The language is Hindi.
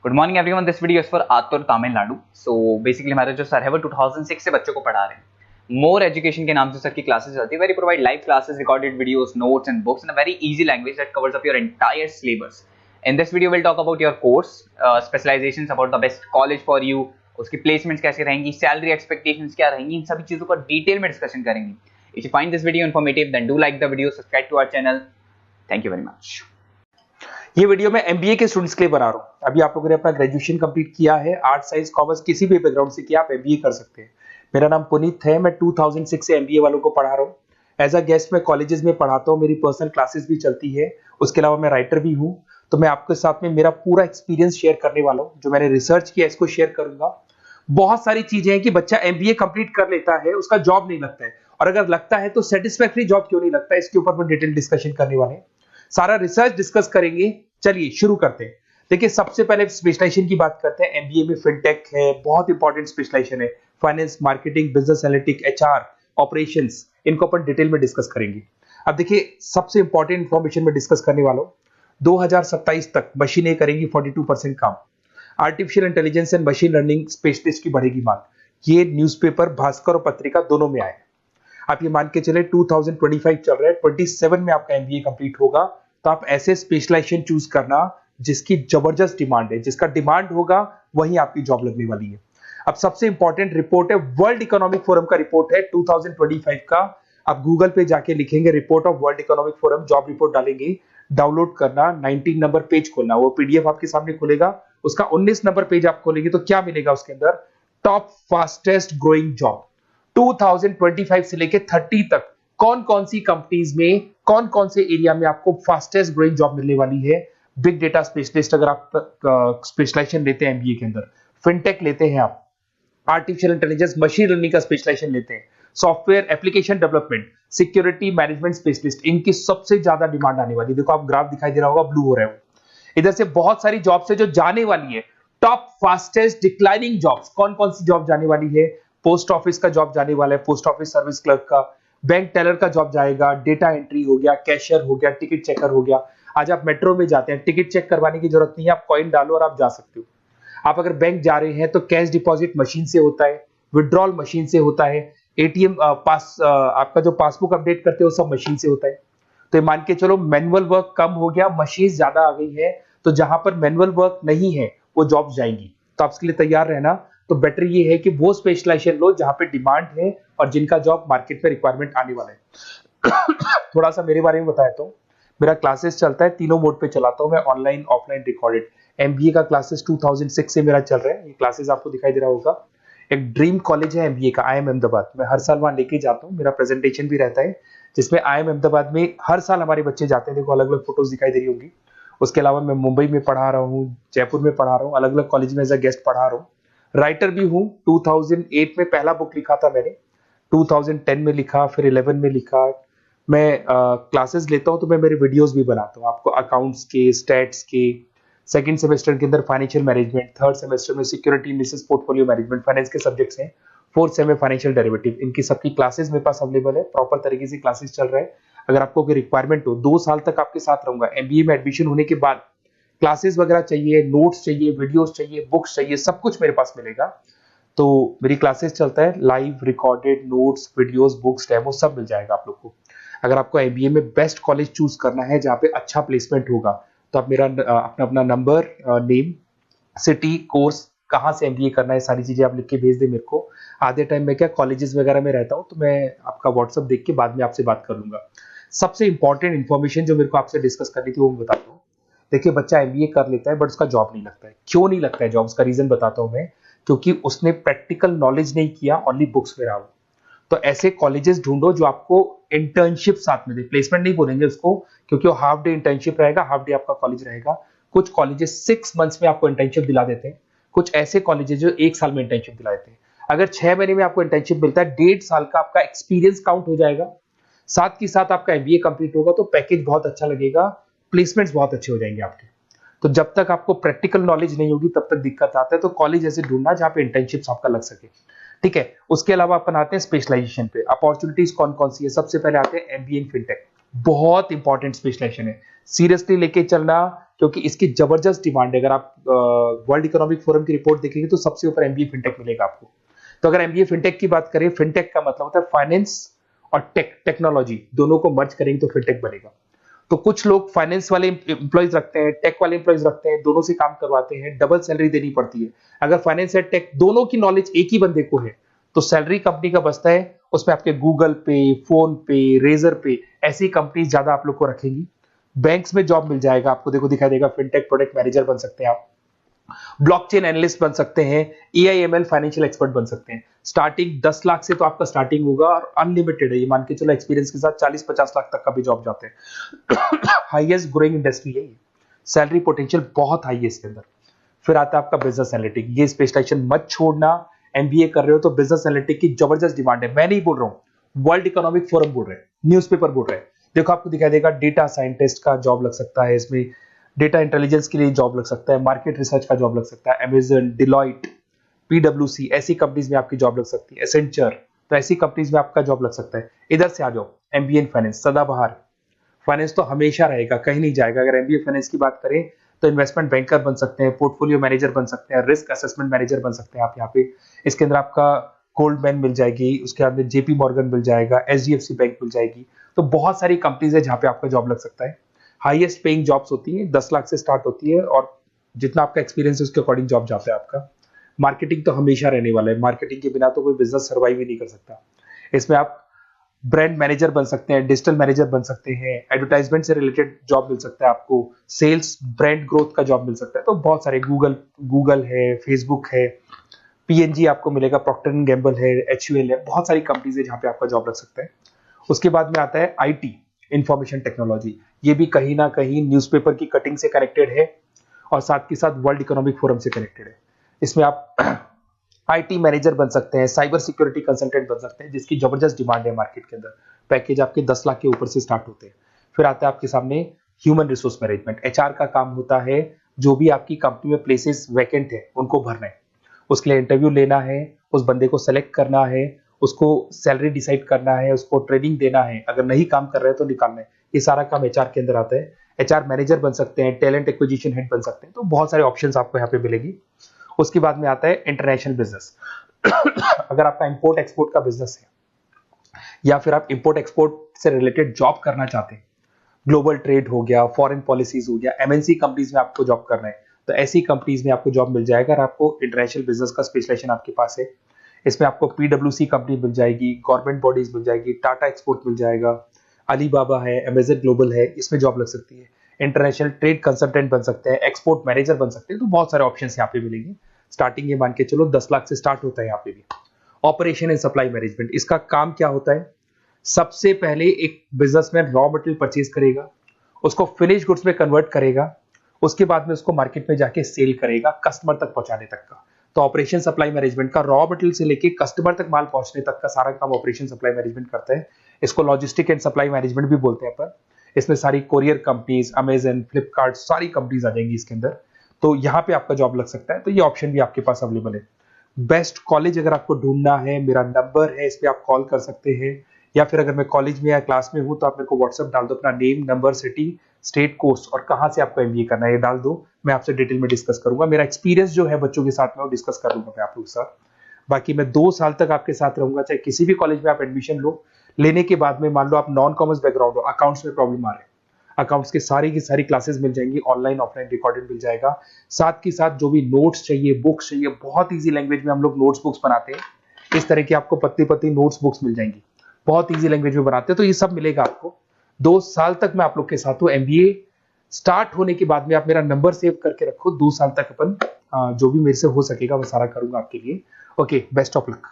Good morning everyone, this video is for आतुर तमिलनाडु। सो बेसिकली हमारे जो सर है वो 2006 से बच्चों को पढ़ा रहे हैं। मोर एजुकेशन के नाम से सर की क्लासेस चलती है। Very provide live classes, recorded videos, notes and books in a very easy language that covers up your entire syllabus. In this video will talk about your course specialisations, about the best college for you, उसकी प्लेसमेंट्स कैसे रहेंगी, सैलरी एक्सपेक्टेशंस क्या रहेंगी, इन सभी चीजों का डिटेल में डिस्कशन करेंगे। If you find this video informative then do like the video, subscribe to our channel. Thank you very much. ये वीडियो मैं एमबीए के स्टूडेंट्स के लिए बना रहा हूँ। अभी आप लोगों ने अपना ग्रेजुएशन कंप्लीट किया है, आर्ट साइंस कॉमर्स किसी भी बैकग्राउंड से किया, आप एमबीए कर सकते हैं। मेरा नाम पुनीत है, मैं 2006 से एमबीए वालों को पढ़ा रहा हूँ। एज अ गेस्ट मैं कॉलेजेस में पढ़ाता हूँ, मेरी पर्सनल क्लासेस भी चलती है। उसके अलावा मैं राइटर भी हूँ। तो मैं आपके साथ में मेरा पूरा एक्सपीरियंस शेयर करने वाला हूँ, जो मैंने रिसर्च किया इसको शेयर करूंगा। बहुत सारी चीजें हैं कि बच्चा एमबीए कंप्लीट कर लेता है, उसका जॉब नहीं लगता है, और अगर लगता है तो सेटिस्फैक्टरी जॉब क्यों नहीं लगता है, इसके ऊपर मैं डिटेल डिस्कशन करने वाले हैं। सारा रिसर्च डिस्कस करेंगे। चलिए शुरू करते हैं। देखिए, सबसे पहले स्पेशलाइजेशन की बात करते हैं। एमबीए में फिनटेक है, बहुत इंपॉर्टेंट स्पेशलाइजेशन है। Finance, marketing, business analytics, HR, operations, इनको अपन डिटेल में डिस्कस करेंगे। अब देखिए, सबसे इंपॉर्टेंट इंफॉर्मेशन में डिस्कस करने वाला हूं। 2027 तक मशीनें करेंगी 42% काम। Artificial intelligence and machine learning specialist की बढ़ेगी मांग। ये न्यूज़पेपर, भास्कर और पत्रिका दोनों में आए। आप ये मान के चले 2025 चल रहा है, 27 में आपका एमबीए कंप्लीट होगा। तो आप ऐसे स्पेशलाइजेशन चूज करना जिसकी जबरदस्त डिमांड है, जिसका डिमांड होगा वही आपकी जॉब लगने वाली है। अब सबसे इंपॉर्टेंट रिपोर्ट है, वर्ल्ड इकोनॉमिक फोरम का रिपोर्ट है 2025 का। आप गूगल पे जाके लिखेंगे report of world economic forum, job report डालेंगे, डाउनलोड करना, 19 नंबर पेज खोलना, वो पीडीएफ आपके सामने खुलेगा। उसका 19 नंबर पेज आप खोलेंगे तो क्या मिलेगा उसके अंदर? टॉप फास्टेस्ट ग्रोइंग जॉब 2025 से लेके 30 तक कौन कौन सी कंपनीज में, कौन कौन से एरिया में आपको फास्टेस्ट ग्रोइंग जॉब मिलने वाली है। बिग डेटा स्पेशलिस्ट अगर आप स्पेशलाइजेशन लेते हैं एमबीए के अंदर, फिनटेक लेते हैं आप, आर्टिफिशियल इंटेलिजेंस मशीन लर्निंग का स्पेशलाइजेशन लेते हैं, software application development, security management specialist, इनकी सबसे ज्यादा डिमांड आने वाली है। देखो, आप ग्राफ दिखाई दे रहा होगा, ब्लू हो रहा है। इधर से बहुत सारी जॉब्स है जो जाने वाली है। टॉप फास्टेस्ट डिक्लाइनिंग जॉब्स, कौन कौन सी जॉब जाने वाली है? पोस्ट ऑफिस का जॉब जाने वाला है, पोस्ट ऑफिस सर्विस क्लर्क का, बैंक टेलर का जॉब जाएगा, डेटा एंट्री हो गया, कैशियर हो गया, टिकट चेकर हो गया। आज आप मेट्रो में जाते हैं, टिकट चेक करवाने की जरूरत नहीं है, आप कॉइन डालो और आप जा सकते हो। आप अगर बैंक जा रहे हैं तो कैश डिपॉजिट मशीन से होता है, विड्रॉल मशीन से होता है, एटीएम आपका जो पासबुक अपडेट करते हो सब मशीन से होता है। तो ये मान के चलो मैनुअल वर्क कम हो गया, मशीन ज्यादा आ गई है। तो जहां पर मैनुअल वर्क नहीं है वो जॉब जाएंगी। तो आप इसके लिए तैयार रहना। तो बेटर ये है कि वो स्पेशलाइजेशन लो जहां पे डिमांड है और जिनका जॉब मार्केट में रिक्वायरमेंट आने वाला है। थोड़ा सा मेरे बारे में बताया तो मेरा क्लासेस चलता है, तीनों मोड पे चलाता हूं मैं, ऑनलाइन, ऑफलाइन, रिकॉर्डेड। एमबीए का क्लासेस 2006 से मेरा चल रहा है। ये क्लासेस आपको दिखाई दे रहा होगा। एक ड्रीम कॉलेज है एमबीए का, IIM अहमदाबाद। मैं हर साल वहां लेके जाता हूँ, मेरा प्रेजेंटेशन भी रहता है, जिसमें IIM अहमदाबाद में हर साल हमारे बच्चे जाते हैं। देखो, अलग अलग फोटोज दिखाई दे रही होंगी। उसके अलावा मैं मुंबई में पढ़ा रहा हूँ, जयपुर में पढ़ा रहा हूँ, अलग अलग कॉलेज में एज अ गेस्ट पढ़ा रहा हूँ। राइटर भी हूँ। 2008 में पहला बुक लिखा था मैंने, 2010 में लिखा, फिर 11 में लिखा। मैं क्लासेस लेता हूँ तो मैं मेरे वीडियोस भी बनाता हूँ आपको, अकाउंट्स के, स्टैट्स के। सेकंड सेमेस्टर के अंदर फाइनेंशियल मैनेजमेंट, थर्ड सेमेस्टर में security analysis, portfolio management, finance के सब्जेक्ट्स हैं। फोर्थ सेम में फाइनेंशियल डेरिवेटिव। इनकी सबकी क्लासेस मेरे पास अवेलेबल है, प्रॉपर तरीके से क्लासेस चल रहा है। अगर आपको कोई रिक्वायरमेंट हो, 2 साल तक आपके साथ रहूंगा। एमबीए में एडमिशन होने के बाद क्लासेस वगैरह चाहिए, नोट्स चाहिए, वीडियोस चाहिए, बुक्स चाहिए, सब कुछ मेरे पास मिलेगा। तो मेरी क्लासेस चलता है, live, recorded, notes, videos, books, demo सब मिल जाएगा आप लोग को। अगर आपको एमबीए में बेस्ट कॉलेज चूज करना है जहाँ पे अच्छा प्लेसमेंट होगा, तो आप मेरा अपना अपना नंबर, नेम, सिटी, कोर्स, कहाँ से एमबीए करना है, सारी चीजें आप लिख के भेज दे मेरे को। आधे टाइम में क्या कॉलेजेस वगैरह में रहता हूँ, तो मैं आपका व्हाट्सअप देख के बाद में आपसे बात कर लूंगा। सबसे इंपॉर्टेंट इन्फॉर्मेशन जो मेरे को आपसे डिस्कस करनी थी वो मैं बताता हूँ। देखिए, बच्चा एमबीए कर लेता है बट उसका जॉब नहीं लगता है। क्यों नहीं लगता है जॉब? उसका रीजन बताता हूँ मैं। क्योंकि उसने प्रैक्टिकल नॉलेज नहीं किया, ओनली बुक्स में रहा हो। तो ऐसे कॉलेजेस ढूंढो जो आपको इंटर्नशिप साथ में दे। प्लेसमेंट नहीं बोलेंगे उसको, क्योंकि वो हाफ डे इंटर्नशिप रहेगा, हाफ डे आपका कॉलेज रहेगा। कुछ कॉलेजेस 6 मंथ्स में आपको इंटर्नशिप दिला देते हैं, कुछ ऐसे कॉलेजेस जो 1 साल में इंटर्नशिप दिला देते हैं। अगर 6 महीने में आपको इंटर्नशिप मिलता है, 1.5 साल का आपका एक्सपीरियंस काउंट हो जाएगा। साथ ही साथ आपका एमबीए कंप्लीट होगा तो पैकेज बहुत अच्छा लगेगा, प्लेसमेंट्स बहुत अच्छे हो जाएंगे आपके। तो जब तक आपको प्रैक्टिकल नॉलेज नहीं होगी तब तक दिक्कत आता है। तो कॉलेज ऐसे ढूंढना जहां पे इंटर्नशिप्स आपका लग सके। ठीक है, उसके अलावा अपन आते हैं स्पेशलाइजेशन पे। अपॉर्चुनिटीज कौन कौन सी है? सबसे पहले आते हैं एमबीए इन फिनटेक। बहुत इंपॉर्टेंट स्पेशलाइजेशन है, सीरियसली लेके चलना। क्योंकि इसकी जबरदस्त डिमांड है। अगर आप वर्ल्ड इकोनॉमिक फोरम की रिपोर्ट देखेंगे तो सबसे ऊपर एमबीए फिनटेक मिलेगा आपको। तो अगर एमबीए फिनटेक की बात करें, फिनटेक का मतलब होता है फाइनेंस और टेक्नोलॉजी दोनों को मर्ज करेंगे तो फिनटेक बनेगा। तो कुछ लोग फाइनेंस वाले एम्प्लॉइज रखते हैं, टेक वाले एम्प्लॉइज रखते हैं, दोनों से काम करवाते हैं, डबल सैलरी देनी पड़ती है। अगर फाइनेंस या टेक दोनों की नॉलेज एक ही बंदे को है तो सैलरी कंपनी का बचता है, उसमें आपके गूगल पे, फोन पे, रेजर पे ऐसी कंपनी ज्यादा आप लोग को रखेंगी। बैंक्स में जॉब मिल जाएगा आपको, देखो दिखाई देगा, फिनटेक प्रोडक्ट मैनेजर बन सकते हैं आप, ब्लॉकचेन एनालिस्ट बन सकते हैं, एआईएमएल फाइनेंशियल एक्सपर्ट बन सकते हैं। स्टार्टिंग 10 लाख से तो आपका स्टार्टिंग होगा और अनलिमिटेड है, ये मान के चलो एक्सपीरियंस के साथ 40-50 लाख तक का भी जॉब जाते हैं। हाईएस्ट ग्रोइंग इंडस्ट्री है ये, सैलरी पोटेंशियल बहुत हाई है इसके अंदर। फिर आता है आपका बिजनेस एनालिटिक, ये स्पेशलाइजेशन मत छोड़ना। एमबीए कर रहे हो तो बिजनेस एनालिटिक की जबरदस्त डिमांड है। मैं नहीं बोल रहा हूं, वर्ल्ड इकोनॉमिक फोरम बोल रहे हैं, न्यूज़पेपर बोल रहे हैं। देखो आपको दिखाई देगा, डेटा साइंटिस्ट का जॉब लग सकता है इसमें, डेटा इंटेलिजेंस के लिए जॉब लग सकता है, मार्केट रिसर्च का जॉब लग सकता है, अमेजन, डिलॉइट, पीडब्ल्यूसी ऐसी कंपनीज में आपकी जॉब लग सकती है, एसेंचर, तो ऐसी कंपनीज में आपका जॉब लग सकता है। इधर से आ जाओ, एमबीए इन फाइनेंस सदाबहार, फाइनेंस तो हमेशा रहेगा, कहीं नहीं जाएगा। अगर एमबीए फाइनेंस की बात करें तो इन्वेस्टमेंट बैंकर बन सकते हैं, पोर्टफोलियो मैनेजर बन सकते हैं, रिस्क असेसमेंट मैनेजर बन सकते हैं आप यहाँ पे। इसके अंदर आपका गोल्डमैन मिल जाएगी, उसके बाद में जेपी मॉर्गन मिल जाएगा, एचडीएफसी बैंक मिल जाएगी। तो बहुत सारी कंपनीज है जहाँ पे आपका जॉब लग सकता है। हाईएस्ट पेइंग जॉब्स होती हैं, 10 लाख से स्टार्ट होती है और जितना आपका एक्सपीरियंस है उसके अकॉर्डिंग जॉब जाता है आपका। मार्केटिंग तो हमेशा रहने वाला है, मार्केटिंग के बिना तो कोई बिजनेस सर्वाइव ही नहीं कर सकता। इसमें आप ब्रांड मैनेजर बन सकते हैं, डिजिटल मैनेजर बन सकते हैं, एडवर्टाइजमेंट से रिलेटेड जॉब मिल सकता है आपको, सेल्स ब्रांड ग्रोथ का जॉब मिल सकता है। तो बहुत सारे गूगल है, फेसबुक है, पीएनजी आपको मिलेगा, प्रॉक्टर एंड गैम्बल है, एचयूएल है, बहुत सारी कंपनीज है जहाँ पे आपका जॉब लग सकता है। उसके बाद में आता है आईटी, इंफॉर्मेशन टेक्नोलॉजी। ये भी कहीं ना कहीं न्यूज़पेपर की कटिंग से कनेक्टेड है और साथ के साथ वर्ल्ड इकोनॉमिक फोरम से कनेक्टेड है। इसमें आप आईटी मैनेजर बन सकते हैं, साइबर सिक्योरिटी कंसल्टेंट बन सकते हैं, जिसकी जबरदस्त डिमांड है मार्केट के अंदर। पैकेज आपके 10 लाख के ऊपर से स्टार्ट होते हैं। फिर आता है आपके सामने ह्यूमन रिसोर्स मैनेजमेंट। एचआर का काम होता है जो भी आपकी कंपनी में प्लेसेस वैकेंट है उनको भरना है, उसके लिए इंटरव्यू लेना है, उस बंदे को सेलेक्ट करना है, उसको सैलरी डिसाइड करना है, उसको ट्रेनिंग देना है, अगर नहीं काम कर रहे हैं तो निकालना है। ये सारा काम एचआर के अंदर आता है। एचआर मैनेजर बन सकते हैं, टैलेंट एक्विजिशन हेड बन सकते हैं। तो बहुत सारे ऑप्शंस आपको यहाँ पे मिलेगी। उसके बाद में आता है इंटरनेशनल बिजनेस। अगर आपका इंपोर्ट एक्सपोर्ट का बिजनेस है या फिर आप इंपोर्ट एक्सपोर्ट से रिलेटेड जॉब करना चाहते हैं, ग्लोबल ट्रेड हो गया, फॉरेन पॉलिसीज हो गया, एमएनसी कंपनीज में आपको जॉब करना है, तो ऐसी कंपनीज में आपको जॉब मिल जाएगा। अगर आपको इंटरनेशनल बिजनेस का स्पेशलाइजेशन आपके पास है, इसमें आपको पीडब्ल्यूसी कंपनी मिल जाएगी, गवर्नमेंट बॉडीज मिल जाएगी, टाटा एक्सपोर्ट मिल जाएगा, अलीबाबा है, अमेजन ग्लोबल है, इसमें जॉब लग सकती है। इंटरनेशनल ट्रेड कंसल्टेंट बन सकते हैं, एक्सपोर्ट मैनेजर बन सकते हैं। तो बहुत सारे ऑप्शंस यहाँ पे मिलेंगे। स्टार्टिंग ये मान के चलो 10 लाख से स्टार्ट होता है यहाँ पे भी। ऑपरेशन एंड सप्लाई मैनेजमेंट, इसका काम क्या होता है? सबसे पहले एक बिजनेसमैन रॉ मटेरियल परचेज करेगा, उसको फिनिश गुड्स में कन्वर्ट करेगा, उसके बाद में उसको मार्केट में जाके सेल करेगा कस्टमर तक पहुंचाने तक का। तो ऑपरेशन सप्लाई मैनेजमेंट का रॉ मटेरियल से लेके कस्टमर तक माल पहुंचने तक का सारा काम ऑपरेशन सप्लाई मैनेजमेंट करता है। इसको लॉजिस्टिक एंड सप्लाई मैनेजमेंट भी बोलते हैं अपन। इसमें सारी कोरियर कंपनीज, अमेजन, फ्लिपकार्ट, सारी कंपनीज आ जाएंगी इसके अंदर। तो यहाँ पे आपका जॉब लग सकता है। तो ये ऑप्शन भी आपके पास अवेलेबल है। बेस्ट कॉलेज अगर आपको ढूंढना है, मेरा नंबर है, इस पे आप कॉल कर सकते हैं, या फिर अगर मैं कॉलेज में या क्लास में हूं तो आप मेरे को व्हाट्सएप डाल दो, अपना name, number, city, state, course और कहां से आपको एमबीए करना है ये डाल दो। मैं आपसे डिटेल में डिस्कस करूंगा। मेरा एक्सपीरियंस जो है बच्चों के साथ में वो डिस्कस कर लूंगा मैं आप लोगों के साथ। बाकी मैं 2 साल तक आपके साथ रहूंगा, चाहे किसी भी कॉलेज में आप एडमिशन लो। लेने के बाद में मान लो आप नॉन कॉमर्स बैकग्राउंड हो, अकाउंट्स में प्रॉब्लम आ रहा है, अकाउंट्स की सारी क्लासेस मिल जाएंगी, ऑनलाइन ऑफलाइन रिकॉर्डेड मिल जाएगा। साथ के साथ जो भी नोट्स चाहिए, बुक्स चाहिए, बहुत ईजी लैंग्वेज में हम लोग नोट्स बुक्स बनाते हैं। इस तरह की आपको पत्ती पत्ती नोट्स बुक्स मिल जाएंगी, बहुत ईजी लैंग्वेज में बनाते हैं। तो ये सब मिलेगा आपको। 2 साल तक मैं आप लोग के साथ हूँ। एमबीए स्टार्ट होने के बाद में आप मेरा नंबर सेव करके रखो। 2 साल तक अपन जो भी मेरे से हो सकेगा वो सारा करूंगा आपके लिए। Okay, best of luck.